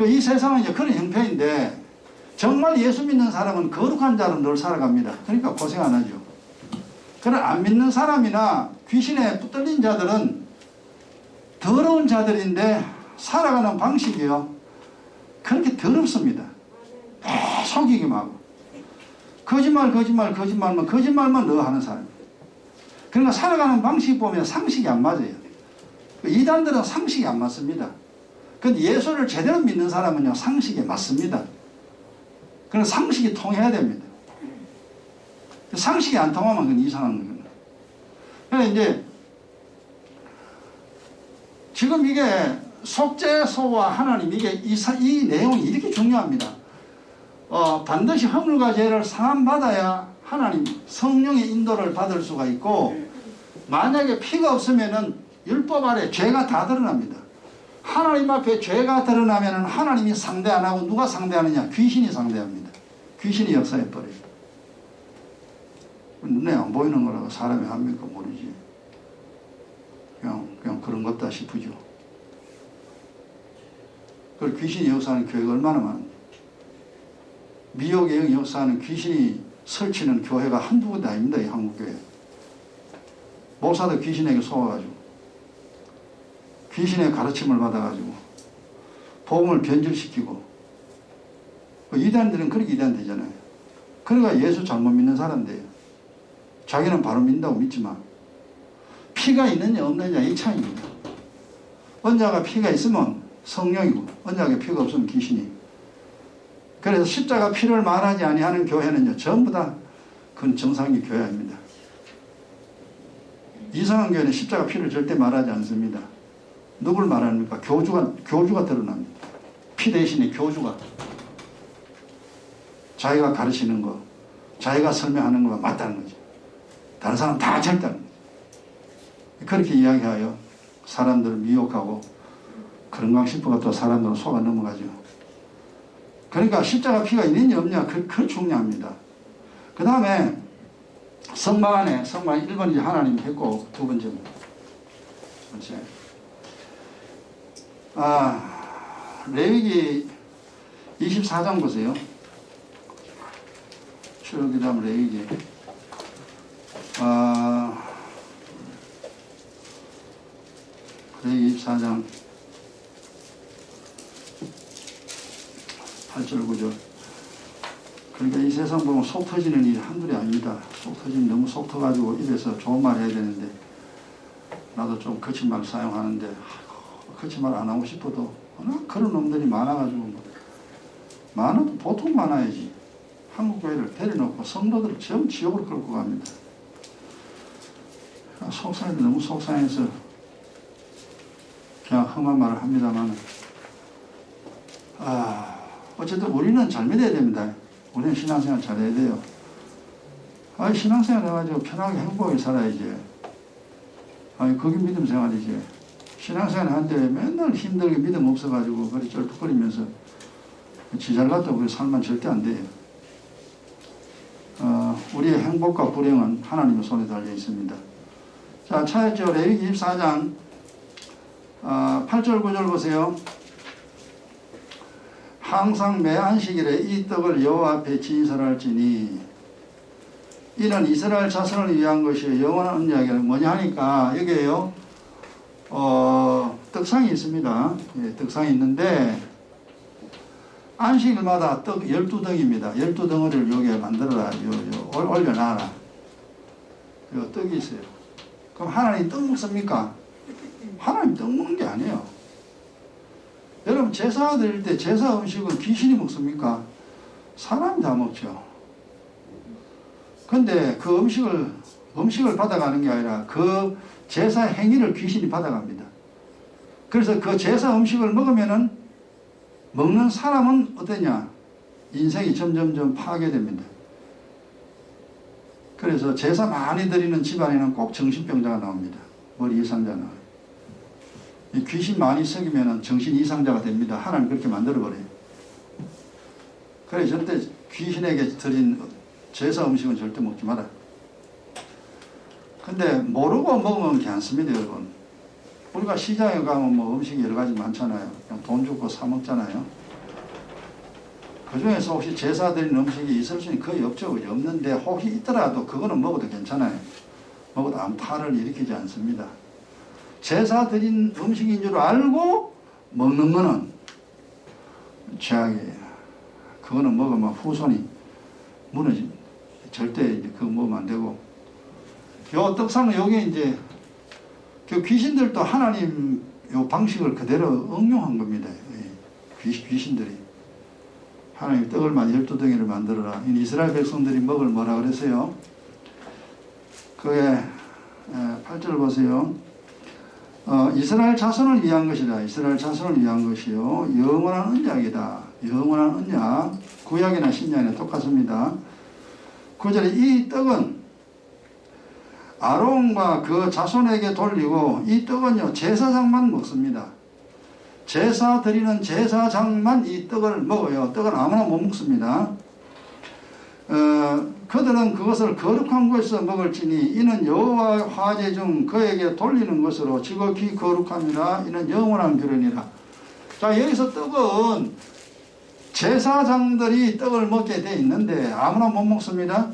이 세상은 이제 그런 형편인데 정말 예수 믿는 사람은 거룩한 자로 늘 살아갑니다. 그러니까 고생 안 하죠. 그러나 안 믿는 사람이나 귀신에 붙들린 자들은 더러운 자들인데 살아가는 방식이요 그렇게 더럽습니다. 속이기만 하고 거짓말만 너 하는 사람. 그러니까 살아가는 방식 보면 상식이 안 맞아요. 이단들은 상식이 안 맞습니다. 근데 예수를 제대로 믿는 사람은요, 상식이 맞습니다. 그래서 상식이 통해야 됩니다. 상식이 안 통하면 그건 이상한 거예요. 그래서 이제 지금 이게 속죄소와 하나님, 이 내용이 이렇게 중요합니다. 반드시 허물과 죄를 사함받아야 하나님 성령의 인도를 받을 수가 있고, 만약에 피가 없으면은 율법 아래 죄가 다 드러납니다. 하나님 앞에 죄가 드러나면은 하나님이 상대 안 하고 누가 상대하느냐? 귀신이 상대합니다. 귀신이 역사해 버려요. 눈에 안 보이는 거라고 사람이 합니까? 모르지. 그냥 그런 것다 싶으죠. 그리고 귀신이 역사하는 교회가 얼마나 많은데. 미혹의 영이 역사하는 귀신이 설치는 교회가 한두 군데 아닙니다. 이 한국교회. 목사도 귀신에게 속아가지고 귀신의 가르침을 받아가지고 복음을 변질시키고, 이단들은 그렇게 이단되잖아요. 그러니까 예수 잘못 믿는 사람들이에요. 자기는 바로 믿는다고 믿지만 피가 있느냐 없느냐 이 차이입니다. 언자가 피가 있으면 성령이고 언자가 피가 없으면 귀신이. 그래서 십자가 피를 말하지 아니하는 교회는요, 전부 다 그건 정상의 교회 아닙니다. 이상한 교회는 십자가 피를 절대 말하지 않습니다. 누굴 말합니까? 교주가 드러납니다. 피 대신에 교주가. 자기가 가르치는 거, 자기가 설명하는 거가 맞다는 거죠. 다른 사람 다 절대하는 거죠. 그렇게 이야기하여 사람들을 미혹하고 그런가 싶어가 또 사람들은 속아 넘어가죠. 그러니까 십자가 피가 있느냐 없느냐 그건 중요합니다. 그 다음에 성막 1번이 하나님 했고, 두 번째는 레위기 24장 보세요. 출애굽기 다음 레위기 레위기 24장 8절 9절. 그러니까 이 세상 보면 속 터지는 일이 한둘이 아닙니다. 속 터지면 너무 속 터가지고 입에서 좋은 말 해야 되는데, 나도 좀 거친 말 사용하는데 거친 말 안 하고 싶어도 그런 놈들이 많아가지고, 많아도 보통 많아야지. 한국교회를 데려놓고 성도들을 전부 지옥으로 끌고 갑니다. 속상해도 너무 속상해서 그냥 험한 말을 합니다만, 어쨌든 우리는 잘 믿어야 됩니다. 우리는 신앙생활 잘해야 돼요. 신앙생활 해가지고 편하게 행복하게 살아야지. 그게 믿음 생활이지. 신앙생활 하는데 맨날 힘들게 믿음 없어가지고 그리 쩔뚝거리면서 지 잘났다고 그렇게 살면 절대 안 돼요. 우리의 행복과 불행은 하나님의 손에 달려 있습니다. 자, 차였죠. 레위기 24장 8절 9절 보세요. 항상 매 안식일에 이 떡을 여호와 앞에 진설할지니 이는 이스라엘 자손을 위한 것이요 영원한 언약이란 뭐냐 하니까, 여기에요 떡상이 있습니다. 예, 떡상이 있는데 안식일마다 떡 12덩입니다. 12덩어리를 여기에 만들어라, 올려놔라. 요 떡이 있어요. 그럼 하나님 떡 먹습니까? 하나님 떡 먹는 게 아니에요. 여러분, 제사 드릴 때 제사 음식은 귀신이 먹습니까? 사람이 다 먹죠. 근데 그 음식을 받아가는 게 아니라 그 제사 행위를 귀신이 받아갑니다. 그래서 그 제사 음식을 먹으면은 먹는 사람은 어떠냐? 인생이 점점점 파괴됩니다. 그래서 제사 많이 드리는 집안에는 꼭 정신병자가 나옵니다. 머리 이상자 나와요. 이 귀신 많이 썩이면 정신 이상자가 됩니다. 하나님 그렇게 만들어버려요. 그래, 절대 귀신에게 드린 제사 음식은 절대 먹지 마라. 근데 모르고 먹으면 괜찮습니다, 여러분. 우리가 시장에 가면 뭐 음식이 여러 가지 많잖아요. 그냥 돈 주고 사 먹잖아요. 그 중에서 혹시 제사 드린 음식이 있을 수는 거의 없죠. 없는데 혹시 있더라도 그거는 먹어도 괜찮아요. 먹어도 암탈을 일으키지 않습니다. 제사 드린 음식인 줄 알고 먹는 거는 죄악이에요. 그거는 먹으면 후손이 무너집니다. 절대 그거 먹으면 안 되고, 요 떡상은 여기 이제 그 귀신들도 하나님 요 방식을 그대로 응용한 겁니다. 귀신들이. 하나님 떡을 만 12덩이를 만들어라. 이스라엘 백성들이 먹을 뭐라 그랬어요? 그게 8절 보세요. 이스라엘 자손을 위한 것이다. 이스라엘 자손을 위한 것이요. 영원한 언약이다. 영원한 언약. 구약이나 신약이나 똑같습니다. 9절에 이 떡은 아론과 그 자손에게 돌리고 이 떡은요 제사장만 먹습니다. 제사 드리는 제사장만 이 떡을 먹어요. 떡은 아무나 못 먹습니다. 그들은 그것을 거룩한 곳에서 먹을지니 이는 여호와 화제 중 그에게 돌리는 것으로 지극히 거룩함이라. 이는 영원한 규례니라. 자, 여기서 떡은 제사장들이 떡을 먹게 돼 있는데 아무나 못 먹습니다.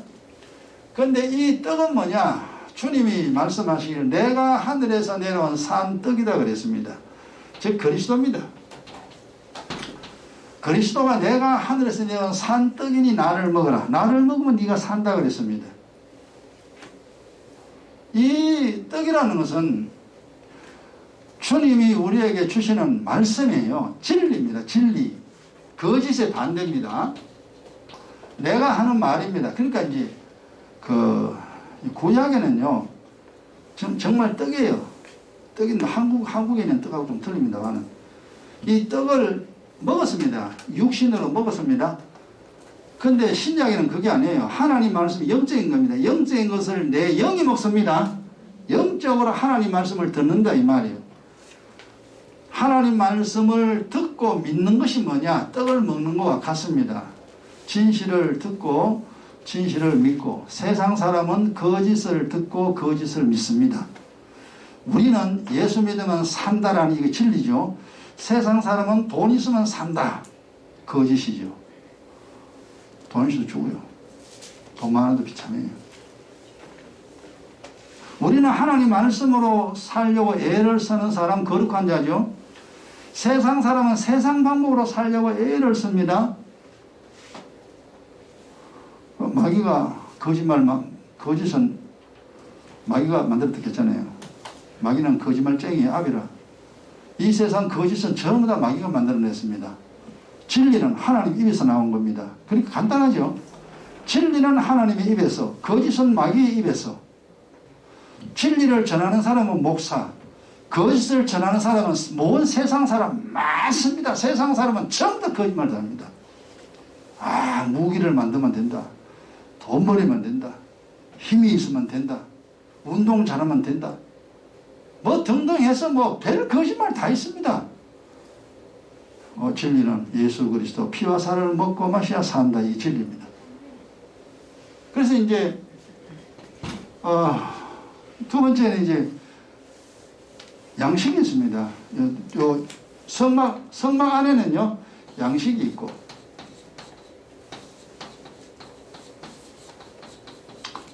그런데 이 떡은 뭐냐? 주님이 말씀하시기를 내가 하늘에서 내려온 산 떡이다 그랬습니다. 즉 그리스도입니다. 그리스도가 내가 하늘에서 내려온 산 떡이니 나를 먹어라. 나를 먹으면 네가 산다 그랬습니다. 이 떡이라는 것은 주님이 우리에게 주시는 말씀이에요. 진리입니다. 진리. 거짓의 반대입니다. 내가 하는 말입니다. 그러니까 이제 구약에는요 정말 떡이에요. 떡인데 한국에는 떡하고 좀 틀립니다만 이 떡을 먹었습니다. 육신으로 먹었습니다. 근데 신약에는 그게 아니에요. 하나님 말씀이 영적인 겁니다. 영적인 것을 내 영이 먹습니다. 영적으로 하나님 말씀을 듣는다 이 말이에요. 하나님 말씀을 듣고 믿는 것이 뭐냐? 떡을 먹는 것과 같습니다. 진실을 듣고 진실을 믿고. 세상 사람은 거짓을 듣고 거짓을 믿습니다. 우리는 예수 믿으면 산다라는 이게 진리죠. 세상 사람은 돈 있으면 산다. 거짓이죠. 돈 있어도 죽어요. 돈 많아도 비참해요. 우리는 하나님 말씀으로 살려고 애를 쓰는 사람 거룩한 자죠. 세상 사람은 세상 방법으로 살려고 애를 씁니다. 마귀가 거짓은 마귀가 만들어냈잖아요. 마귀는 거짓말쟁이의 아비라. 이 세상 거짓은 전부 다 마귀가 만들어냈습니다. 진리는 하나님 입에서 나온 겁니다. 그러니까 간단하죠. 진리는 하나님의 입에서, 거짓은 마귀의 입에서. 진리를 전하는 사람은 목사, 거짓을 전하는 사람은 모든 세상 사람 많습니다. 세상 사람은 전부 다 거짓말을 합니다. 무기를 만들면 된다. 돈 벌이면 된다. 힘이 있으면 된다. 운동 잘하면 된다. 뭐 등등 해서 별 거짓말 다 있습니다. 진리는 예수 그리스도 피와 살을 먹고 마셔야 산다. 이 진리입니다. 그래서 이제 두 번째는 이제 양식이 있습니다. 요 성막 안에는요 양식이 있고,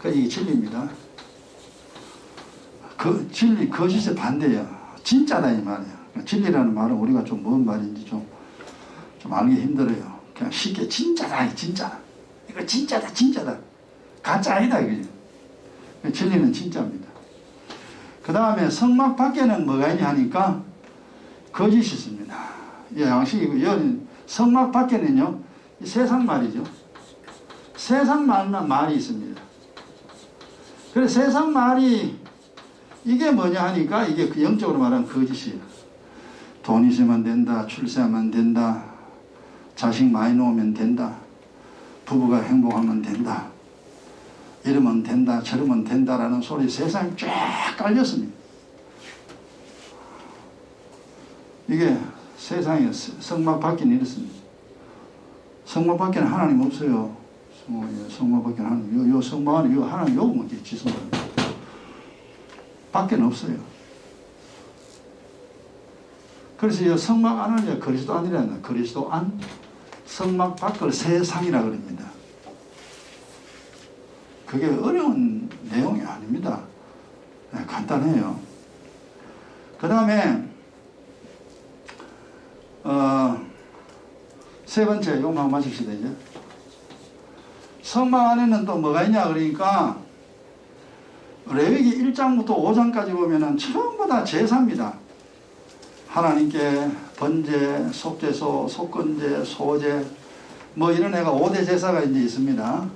이게 진리입니다. 그 진리 거짓의 반대야. 진짜다 이 말이야. 진리라는 말은 우리가 좀 뭔 말인지 좀 알기 힘들어요. 그냥 쉽게 진짜다, 진짜. 이거 진짜다, 진짜다. 가짜 아니다 이거죠. 진리는 진짜입니다. 그 다음에 성막 밖에는 뭐가 있냐 하니까 거짓이 있습니다. 양식이고, 성막 밖에는요 세상 말이죠. 세상 말이 있습니다. 그래서 세상 말이 이게 뭐냐 하니까 이게 그 영적으로 말하는 거짓이에요. 돈 있으면 된다. 출세하면 된다. 자식 많이 놓으면 된다. 부부가 행복하면 된다. 이러면 된다. 저러면 된다라는 소리 세상에 쫙 깔렸습니다. 이게 세상에 성막 밖에는 이렇습니다. 성막 밖에는 하나님 없어요. 성막 밖에는 하나님. 요 성막 안에 하나님 욕은 지성입니다. 밖에는 없어요. 그래서 이 성막 안을 그리스도 안이라는 그리스도 안, 성막 밖을 세상이라 그럽니다. 그게 어려운 내용이 아닙니다. 간단해요. 그 다음에 세 번째 요만 마십시다. 이제 성막 안에는 또 뭐가 있냐 그러니까 레위기 1장부터 5장까지 보면은 전부 다 제사입니다. 하나님께 번제, 속죄소, 속건제, 소제 뭐 이런 애가 5대 제사가 이제 있습니다.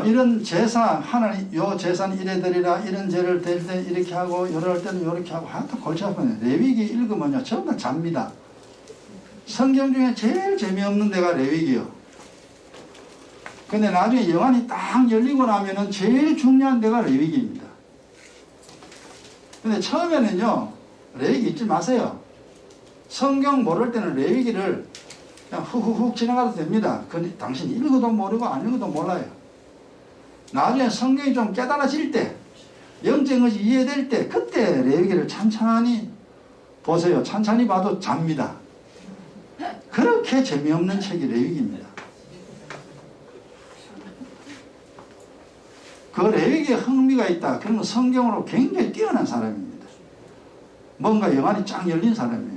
이런 제사, 하나님 요 제사는 이래 드리라, 이런 제를 드릴 때 이렇게 하고 이럴 때는 이렇게 하고 하여튼 골치 아프네. 레위기 읽으면요 전부 다 잡니다. 성경 중에 제일 재미없는 데가 레위기요. 근데 나중에 영안이 딱 열리고 나면은 제일 중요한 데가 레위기입니다. 근데 처음에는요 레위기 잊지 마세요. 성경 모를 때는 레위기를 그냥 훅훅훅 지나가도 됩니다. 당신 읽어도 모르고 안 읽어도 몰라요. 나중에 성경이 좀 깨달아질 때, 영적인 것이 이해될 때, 그때 레위기를 찬찬히 보세요. 찬찬히 봐도 잡니다. 그렇게 재미없는 책이 레위기입니다. 그 레위기에 흥미가 있다. 그러면 성경으로 굉장히 뛰어난 사람입니다. 뭔가 영안이 쫙 열린 사람이에요.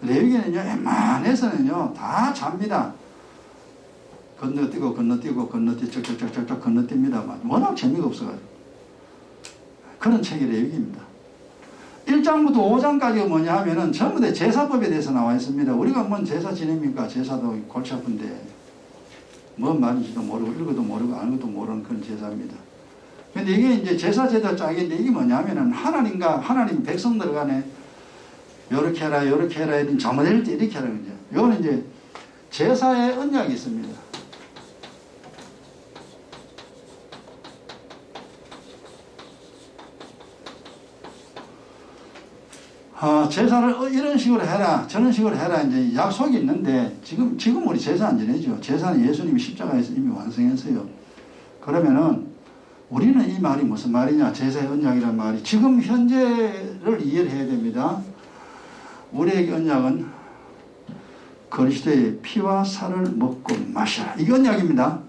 레위기는요, 웬만해서는요, 다 잡니다. 건너뛰고 건너뛰고 쩍쩍쩍쩍 건너뜁니다만 워낙 재미가 없어가지고 그런 책이 레위기입니다. 1장부터 5장까지가 뭐냐 하면은 전부 다 제사법에 대해서 나와 있습니다. 우리가 뭔 제사 지냅니까? 제사도 골치 아픈데 뭔 말인지도 모르고 읽어도 모르고 아무것도 모르는 그런 제사입니다. 근데 이게 이제 제사 제도 짝인데 이게 뭐냐 하면은 하나님과 하나님 백성들 간에 요렇게 해라 요렇게 해라 이런 잘못할 때 이렇게 하라는 거죠. 이거는 이제 제사의 언약이 있습니다. 제사를 이런 식으로 해라 저런 식으로 해라 이제 약속이 있는데 지금 우리 제사 안 지내죠. 제사는 예수님이 십자가에서 이미 완성했어요. 그러면은 우리는 이 말이 무슨 말이냐, 제사의 언약이란 말이 지금 현재를 이해를 해야 됩니다. 우리에게 언약은 그리스도의 피와 살을 먹고 마시라, 이게 언약입니다.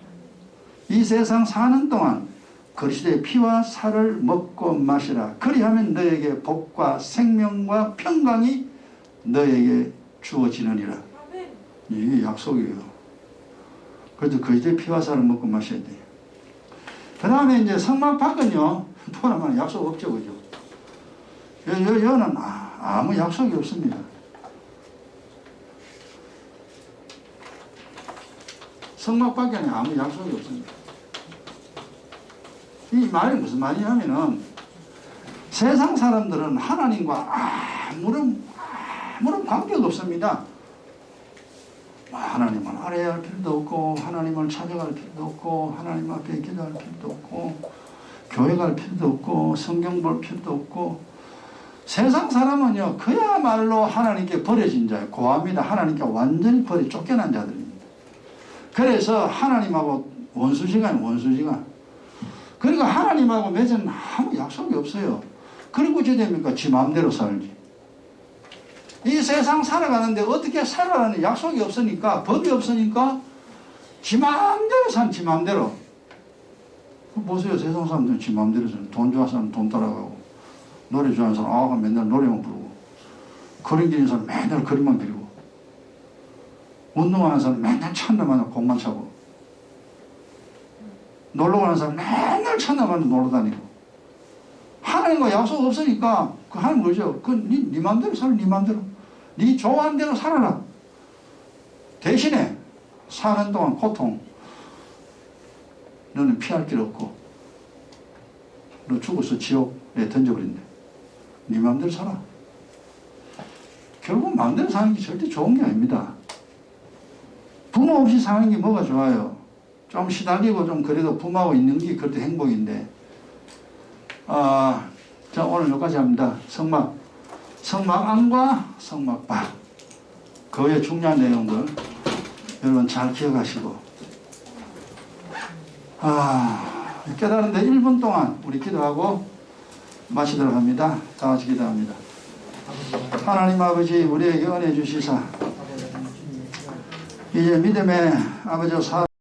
이 세상 사는 동안 그리스도의 피와 살을 먹고 마시라. 그리하면 너에게 복과 생명과 평강이 너에게 주어지느니라. 이게 약속이에요. 그래서 그리스도의 피와 살을 먹고 마셔야 돼요. 그 다음에 이제 성막 밖은요, 포함하면 약속 없죠, 그죠? 여는 아무 약속이 없습니다. 성막 밖에는 아무 약속이 없습니다. 이 말이 무슨 말이냐면은 세상 사람들은 하나님과 아무런 관계가 없습니다. 하나님을 알아야 할 필요도 없고 하나님을 찾아갈 필요도 없고 하나님 앞에 기도할 필요도 없고 교회 갈 필요도 없고 성경 볼 필요도 없고 세상 사람은요 그야말로 하나님께 버려진 자예요. 고아입니다. 하나님께 완전히 쫓겨난 자들입니다. 그래서 하나님하고 원수지간 그러니까 하나님하고 맺은 아무 약속이 없어요. 그리고 어찌 됩니까? 지 마음대로 살지. 이 세상 살아가는데 어떻게 살아가는 약속이 없으니까, 법이 없으니까 지 마음대로 지 마음대로. 보세요. 세상 사람들은 지 마음대로 사는. 돈 좋아하는 사람은 돈 따라가고, 노래 좋아하는 사람은 맨날 노래만 부르고, 그림 그리는 사람은 맨날 그림만 그리고, 운동하는 사람은 맨날 찬다만 공만 차고, 놀러 가는 사람 맨날 찾나만 놀러 다니고. 하나님과 약속 없으니까 그 하나님 뭐죠? 네 맘대로 살아. 네 맘대로 네 좋아하는 대로 살아라. 대신에 사는 동안 고통 너는 피할 길 없고 너 죽어서 지옥에 던져버린대. 네 맘대로 살아. 결국 맘대로 사는 게 절대 좋은 게 아닙니다. 부모 없이 사는 게 뭐가 좋아요? 좀 시달리고 좀 그래도 부모하고 있는 게 그래도 행복인데. 자, 오늘 여기까지 합니다. 성막 안과 성막 밖. 그 외 중요한 내용들 여러분 잘 기억하시고. 깨달은데 1분 동안 우리 기도하고 마치도록 합니다. 다 같이 기도합니다. 하나님 아버지, 우리에게 은혜 주시사 이제 믿음의 아버지